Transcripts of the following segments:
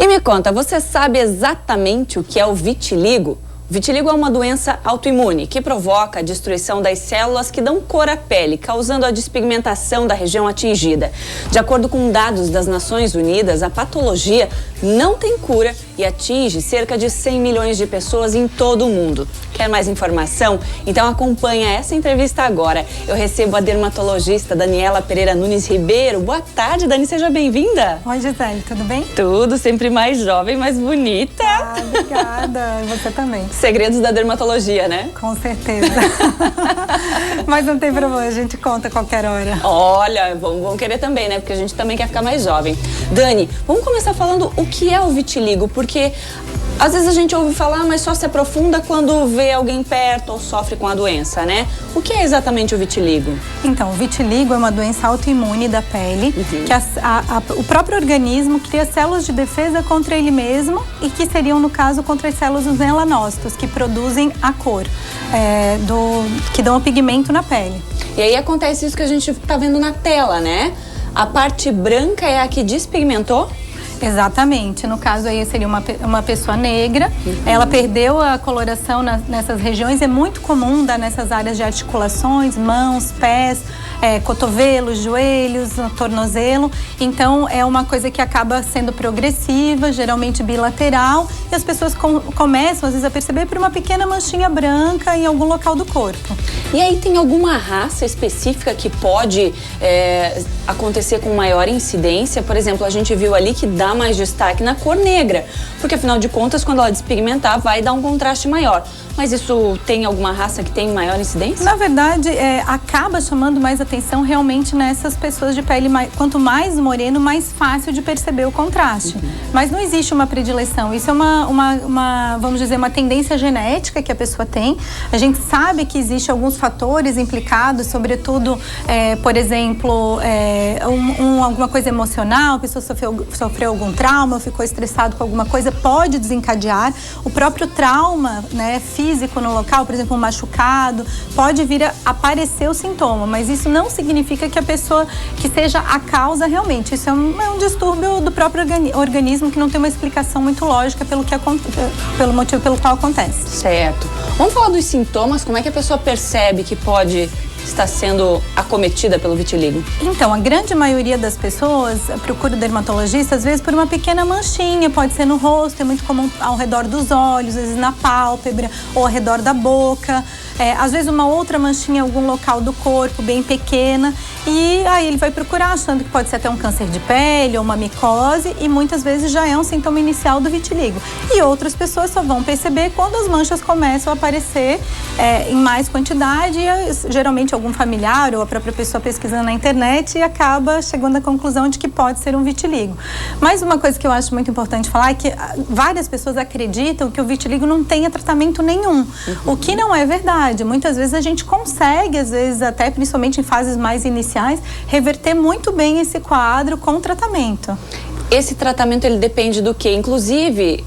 E me conta, você sabe exatamente o que é o vitiligo? O vitiligo é uma doença autoimune que provoca a destruição das células que dão cor à pele, causando a despigmentação da região atingida. De acordo com dados das Nações Unidas, a patologia não tem cura e atinge cerca de 100 milhões de pessoas em todo o mundo. Quer mais informação? Então acompanha essa entrevista agora. Eu recebo a dermatologista Daniela Pereira Nunes Ribeiro. Boa tarde, Dani, seja bem-vinda. Oi, Gisele, tudo bem? Tudo, sempre mais jovem, mais bonita. Ah, obrigada, você também. Segredos da dermatologia, né? Com certeza. Mas não tem problema, a gente conta a qualquer hora. Olha, vamos querer também, né? Porque a gente também quer ficar mais jovem. Dani, vamos começar falando o que é o vitiligo, porque às vezes a gente ouve falar, mas só se aprofunda quando vê alguém perto ou sofre com a doença, né? O que é exatamente o vitiligo? Então, o vitiligo é uma doença autoimune da pele, que o próprio organismo cria células de defesa contra ele mesmo e que seriam, no caso, contra as células dos melanócitos, que produzem a cor, que dão o pigmento na pele. E aí acontece isso que a gente tá vendo na tela, né? A parte branca é a que despigmentou? Exatamente, no caso aí seria uma pessoa negra, ela perdeu a coloração nessas regiões, é muito comum dar nessas áreas de articulações, mãos, pés, cotovelos, joelhos, tornozelo, então é uma coisa que acaba sendo progressiva, geralmente bilateral, e as pessoas começam às vezes a perceber por uma pequena manchinha branca em algum local do corpo. E aí tem alguma raça específica que pode acontecer com maior incidência? Por exemplo, a gente viu ali que dá mais destaque na cor negra, porque afinal de contas, quando ela despigmentar, vai dar um contraste maior. Mas isso tem alguma raça que tem maior incidência? Na verdade, acaba chamando mais atenção realmente nessas pessoas de pele quanto mais moreno, mais fácil de perceber o contraste. Mas não existe uma predileção, isso é vamos dizer, uma tendência genética que a pessoa tem. A gente sabe que existe alguns fatores implicados, sobretudo, por exemplo, alguma coisa emocional, a pessoa sofreu algum trauma, ficou estressado com alguma coisa, pode desencadear. O próprio trauma, né, físico no local, por exemplo, um machucado, pode vir a aparecer o sintoma, mas isso não significa que a pessoa, que seja a causa realmente. Isso é um distúrbio do próprio organismo que não tem uma explicação muito lógica pelo motivo pelo qual acontece. Certo. Vamos falar dos sintomas, como é que a pessoa percebe que pode estar sendo acometida pelo vitiligo? Então, a grande maioria das pessoas procura o dermatologista, às vezes, por uma pequena manchinha, pode ser no rosto, é muito comum ao redor dos olhos, às vezes na pálpebra ou ao redor da boca. Às vezes uma outra manchinha em algum local do corpo, bem pequena, e aí ele vai procurar achando que pode ser até um câncer de pele ou uma micose, e muitas vezes já é um sintoma inicial do vitiligo. E outras pessoas só vão perceber quando as manchas começam a aparecer em mais quantidade, e geralmente algum familiar ou a própria pessoa pesquisando na internet e acaba chegando à conclusão de que pode ser um vitiligo. Mas uma coisa que eu acho muito importante falar é que várias pessoas acreditam que o vitiligo não tenha tratamento nenhum, o que não é verdade. Muitas vezes a gente consegue, às vezes até principalmente em fases mais iniciais, reverter muito bem esse quadro com tratamento. Esse tratamento, ele depende do quê? Inclusive,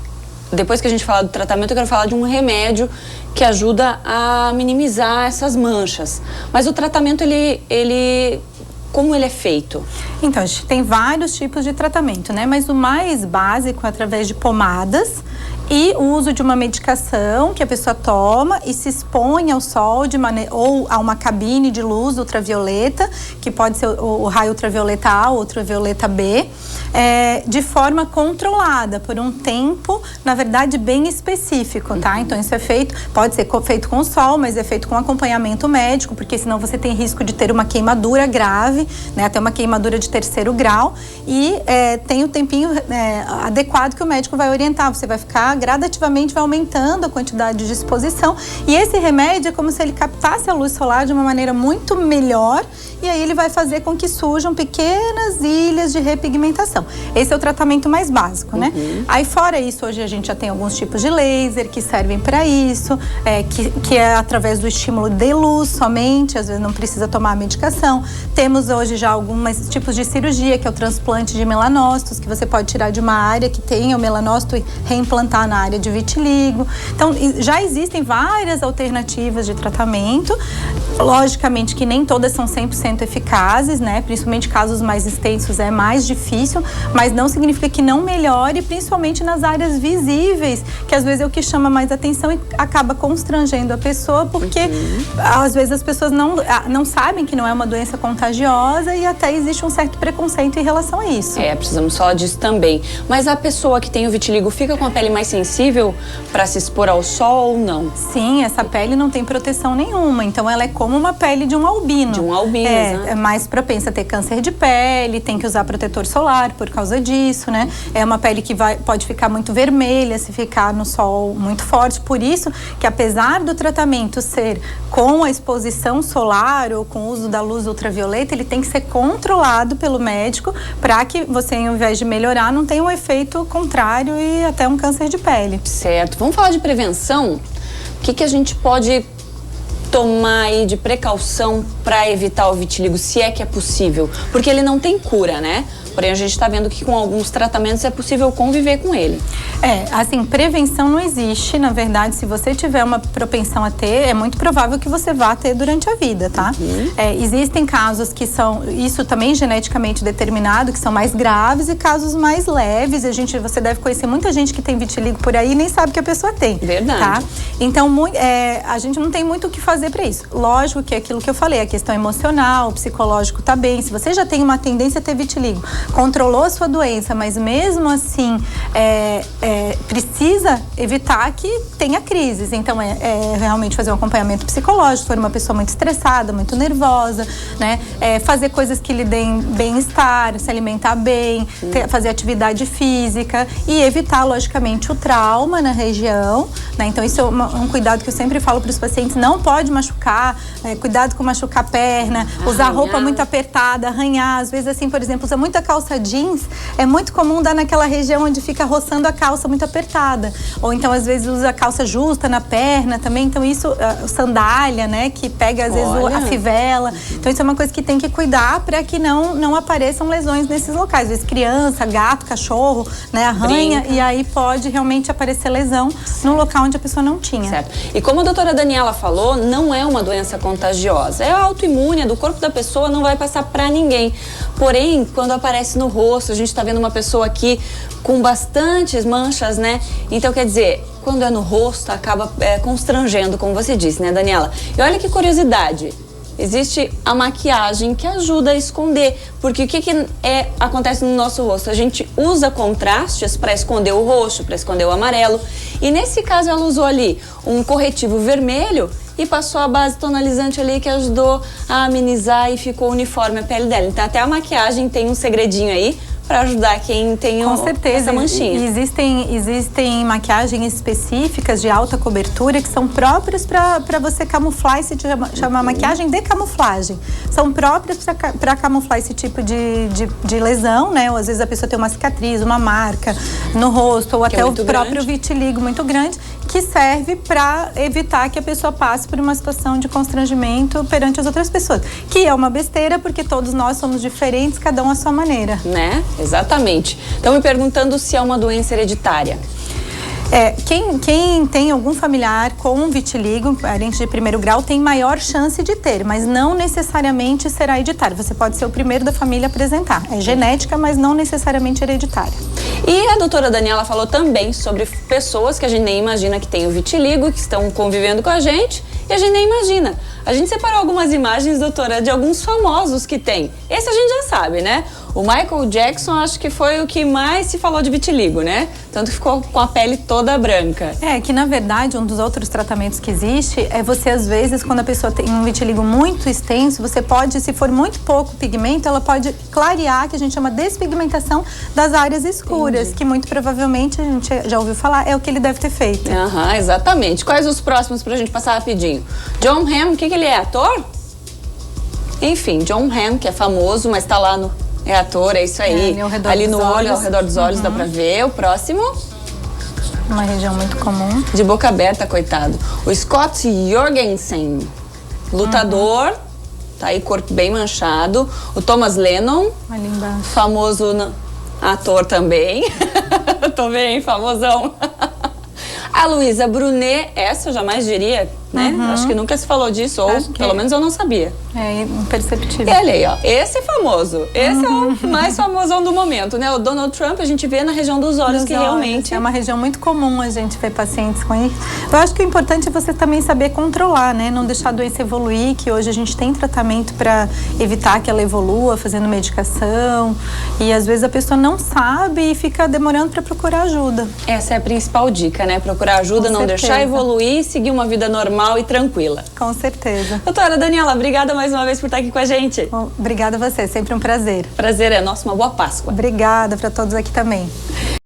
depois que a gente falar do tratamento, eu quero falar de um remédio que ajuda a minimizar essas manchas. Mas o tratamento, como ele é feito? Então, a gente tem vários tipos de tratamento, né? Mas o mais básico é através de pomadas e o uso de uma medicação que a pessoa toma e se expõe ao sol ou a uma cabine de luz ultravioleta, que pode ser o raio ultravioleta A ou ultravioleta B, de forma controlada, por um tempo, na verdade, bem específico, tá? Então, isso pode ser feito com o sol, mas é feito com acompanhamento médico, porque senão você tem risco de ter uma queimadura grave, né? Até uma queimadura de 3º grau, e tem o tempinho adequado que o médico vai orientar. Você vai ficar gradativamente, vai aumentando a quantidade de exposição, e esse remédio é como se ele captasse a luz solar de uma maneira muito melhor, e aí ele vai fazer com que surjam pequenas ilhas de repigmentação. Esse é o tratamento mais básico, né? Aí fora isso, hoje a gente já tem alguns tipos de laser que servem para isso, que é através do estímulo de luz somente, às vezes não precisa tomar a medicação. Temos hoje já alguns tipos de cirurgia, que é o transplante de melanócitos, que você pode tirar de uma área que tenha o melanócito e reimplantar lá na área de vitiligo. Então, já existem várias alternativas de tratamento. Logicamente que nem todas são 100% eficazes, né? Principalmente casos mais extensos é mais difícil, mas não significa que não melhore, principalmente nas áreas visíveis, que às vezes é o que chama mais atenção e acaba constrangendo a pessoa, porque às vezes as pessoas não sabem que não é uma doença contagiosa e até existe um certo preconceito em relação a isso. Precisamos falar disso também. Mas a pessoa que tem o vitiligo fica com a pele mais sensível para se expor ao sol ou não? Sim, essa pele não tem proteção nenhuma, então ela é como uma pele de um albino. De um albino, é mais propensa a ter câncer de pele, tem que usar protetor solar por causa disso, né? É uma pele que pode ficar muito vermelha se ficar no sol muito forte, por isso que apesar do tratamento ser com a exposição solar ou com o uso da luz ultravioleta, ele tem que ser controlado pelo médico para que você, ao invés de melhorar, não tenha um efeito contrário e até um câncer de pele. Certo. Vamos falar de prevenção? O que a gente pode tomar aí de precaução para evitar o vitiligo, se é que é possível? Porque ele não tem cura, né? Porém, a gente está vendo que com alguns tratamentos é possível conviver com ele. Assim, prevenção não existe. Na verdade, se você tiver uma propensão a ter, é muito provável que você vá ter durante a vida, tá? Existem casos que são, isso também geneticamente determinado, que são mais graves e casos mais leves. Você deve conhecer muita gente que tem vitiligo por aí e nem sabe que a pessoa tem. Verdade. Tá? Então, a gente não tem muito o que fazer para isso. Lógico que é aquilo que eu falei, a questão emocional, psicológico tá bem. Se você já tem uma tendência a ter vitiligo, controlou a sua doença, mas mesmo assim precisa evitar que tenha crises. Então, realmente fazer um acompanhamento psicológico, se for uma pessoa muito estressada, muito nervosa, né? Fazer coisas que lhe deem bem-estar, se alimentar bem, fazer atividade física e evitar, logicamente, o trauma na região, né? Então, isso é um cuidado que eu sempre falo para os pacientes, não pode machucar, cuidado com machucar a perna, usar roupa muito apertada, arranhar, às vezes assim, por exemplo, usa muita calça jeans, é muito comum dar naquela região onde fica roçando a calça muito apertada. Ou então, às vezes, usa a calça justa na perna também. Então, isso, sandália, né? Que pega, às vezes, a fivela. Então, isso é uma coisa que tem que cuidar para que não apareçam lesões nesses locais. Às vezes, criança, gato, cachorro, né? Arranha. Brinca. E aí pode realmente aparecer lesão no local onde a pessoa não tinha. Certo. E como a doutora Daniela falou, não é uma doença contagiosa. É autoimune, é do corpo da pessoa, não vai passar para ninguém. Porém, quando aparece no rosto, a gente está vendo uma pessoa aqui com bastantes manchas, né? Então, quer dizer, quando é no rosto, acaba constrangendo, como você disse, né, Daniela? E olha que curiosidade, existe a maquiagem que ajuda a esconder, porque o que acontece no nosso rosto? A gente usa contrastes para esconder o roxo, para esconder o amarelo, e nesse caso ela usou ali um corretivo vermelho e passou a base tonalizante ali que ajudou a amenizar e ficou uniforme a pele dela. Então até a maquiagem tem um segredinho aí para ajudar quem tem essa manchinha. Existem maquiagens específicas de alta cobertura que são próprias para você camuflar, se chama maquiagem de camuflagem. São próprias para camuflar esse tipo de lesão, né? Ou às vezes a pessoa tem uma cicatriz, uma marca no rosto, ou até o próprio vitiligo muito grande, que serve para evitar que a pessoa passe por uma situação de constrangimento perante as outras pessoas. Que é uma besteira, porque todos nós somos diferentes, cada um à sua maneira. Né? Exatamente. Estão me perguntando se é uma doença hereditária. Quem tem algum familiar com vitiligo, parente de primeiro grau, tem maior chance de ter, mas não necessariamente será hereditário. Você pode ser o primeiro da família a apresentar. É genética, mas não necessariamente hereditária. E a doutora Daniela falou também sobre pessoas que a gente nem imagina que tem o vitiligo, que estão convivendo com a gente, e a gente nem imagina. A gente separou algumas imagens, doutora, de alguns famosos que tem. Esse a gente já sabe, né? O Michael Jackson, acho que foi o que mais se falou de vitiligo, né? Tanto que ficou com a pele toda branca. Que na verdade, um dos outros tratamentos que existe é você, às vezes, quando a pessoa tem um vitiligo muito extenso, você pode, se for muito pouco pigmento, ela pode clarear, que a gente chama despigmentação das áreas escuras. Entendi. Que muito provavelmente, a gente já ouviu falar, é o que ele deve ter feito. Exatamente. Quais os próximos pra gente passar rapidinho? John Hamm, o que ele é? Ator? Enfim, John Hamm, que é famoso, mas tá lá no... É ator, é isso aí. Ali no olho, ao redor dos olhos, dá pra ver. O próximo? Uma região muito comum. De boca aberta, coitado. O Scott Jorgensen, lutador. Tá aí, corpo bem manchado. O Thomas Lennon, ali embaixo. Famoso ator também. Tô bem, famosão. A Luísa Brunet, essa eu jamais diria, né? Acho que nunca se falou disso, ou pelo menos eu não sabia. É imperceptível. E olha aí, ó, esse é famoso. Esse é o mais famosão do momento, né? O Donald Trump a gente vê na região dos olhos, que realmente... É uma região muito comum a gente ver pacientes com isso. Eu acho que o importante é você também saber controlar, né? Não deixar a doença evoluir, que hoje a gente tem tratamento para evitar que ela evolua, fazendo medicação. E às vezes a pessoa não sabe e fica demorando para procurar ajuda. Essa é a principal dica, né? Procurar ajuda, não deixar evoluir, seguir uma vida normal e tranquila. Com certeza. Doutora Daniela, obrigada mais uma vez por estar aqui com a gente. Obrigada a você, sempre um prazer. Prazer é nosso, uma boa Páscoa. Obrigada para todos aqui também.